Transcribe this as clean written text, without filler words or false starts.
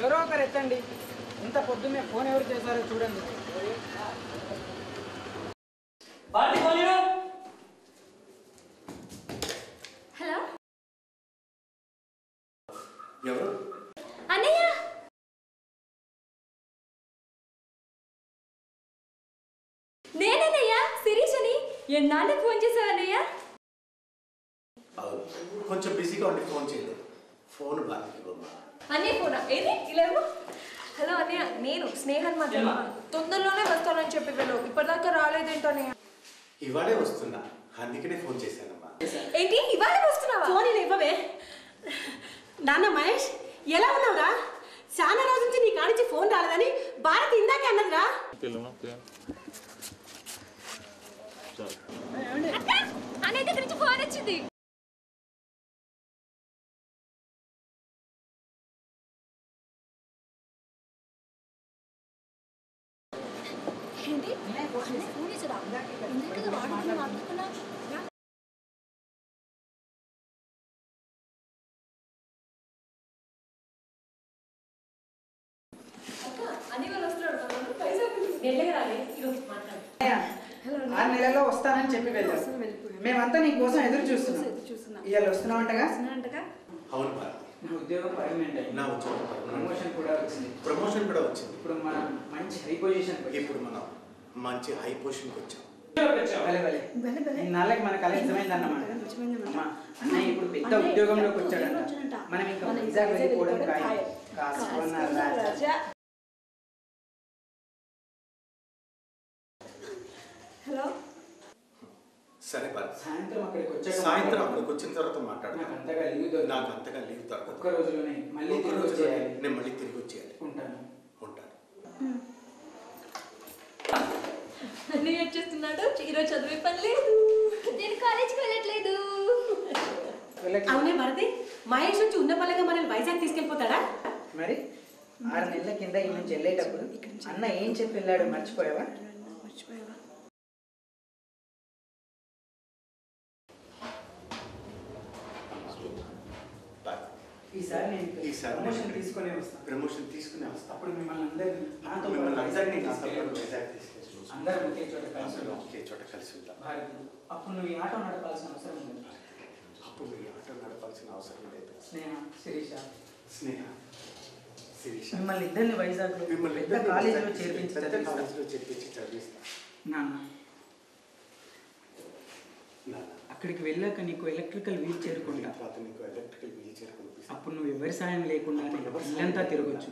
ఎవరో ఒకరు ఎత్తండి. ఇంత పొద్దున్నే ఫోన్ ఎవరు చేశారో చూడండి. హలో ఎవరు? అన్నయ్య, నేనన్నయ్య శిరీషని. ఎన్నాళ్ళకి ఫోన్ చేసావు అన్నయ్య? కొంచెం బిజీగా ఉండి ఫోన్ చేయలేదు. ఫోన్ బాగా అన్నయ్య ఫోనా? ఏది ఇలాగో. హలో అన్నయ్య, నేను స్నేహన్ మాట్లాడుతున్నాను. తొందరలోనే వస్తానని చెప్పి వెళ్ళు. ఇప్పటిదాకా రాలేదేంటో అన్నయ్య. ఇవాళే వస్తున్నా, అందుకనే ఫోన్ చేశానమ్మా. ఏంటి ఇవాళ వస్తున్నావా? ఫోన్ ఇవ్వవే. నాన్న మహేష్, ఎలా ఉన్నావురా? చాలా రోజు నుంచి నీ కానించి ఫోన్ రాలేదని భారత్ ఇందాకే అన్నదిరా. అన్నయ్య దగ్గర నుంచి ఫోన్ వచ్చింది. ఆ నెలలో వస్తానని చెప్పి వెళ్ళాం. మేమంతా నీ కోసం ఎదురు చూస్తున్నాం. ఇవాళ వస్తున్నావంటగా? అవును భారతి, నా ఉద్యోగం పర్మనెంట్ అయింది. నా ఉద్యోగం ప్రమోషన్ కూడా వచ్చింది. ఇప్పుడు మనం మంచి హై పొజిషన్ వచ్చాం. నాళ్ళకి మన కళ నిజమైందన్నమాట. అమ్మా, అన్నయ్య ఇప్పుడు పెద్ద ఉద్యోగంలోకి వచ్చాడంట. మనం ఇంకా వైజాగ్ వెళ్ళిపోవడం ఖాయం. హలో, సరే భారతి, సాయంత్రం అక్కడికి వచ్చిన తర్వాత మాట్లాడు. నాకు అంతగా లీవ్ దొరకదు. ఒక్క రోజులోనే మళ్ళీ నేను మళ్ళీ తిరిగి వచ్చేయాలి. ఉంటాను. అన్నయ్య వచ్చేస్తున్నాడు. ఈరోజు చదివే పని లేదు. నేను కాలేజీకి వెళ్ళట్లేదు. అవునే భారతి, మహేష్ వచ్చి ఉన్న పల్లెగా మనల్ని వైజాగ్ తీసుకెళ్ళిపోతాడా? మరి 6 నెలల కింద ఈ నుంచి వెళ్ళేటప్పుడు అన్న ఏం చెప్పి వెళ్ళాడు మర్చిపోయావా? ఈసారి ప్రమోషన్ తీసుకునే వస్తా. అప్పుడు మిమ్మల్ని అందరూ ఒకే చోట కలిసి ఉంటాం. అప్పుడు నువ్వు ఈ ఆటో నడపాల్సిన అవసరం లేదు. స్నేహ శిరీష మిమ్మల్ని ఇద్దరిని వైజాగ్ పెద్ద కాలేజీలో చేర్పించి చదివిస్తా. నాన్న, అక్కడికి వెళ్ళాక నీకు ఎలక్ట్రికల్ వీల్ చేరుకుంటా. అప్పుడు నువ్వు ఎవరి సాయం లేకుండా ఇల్లంతా తిరగచ్చు.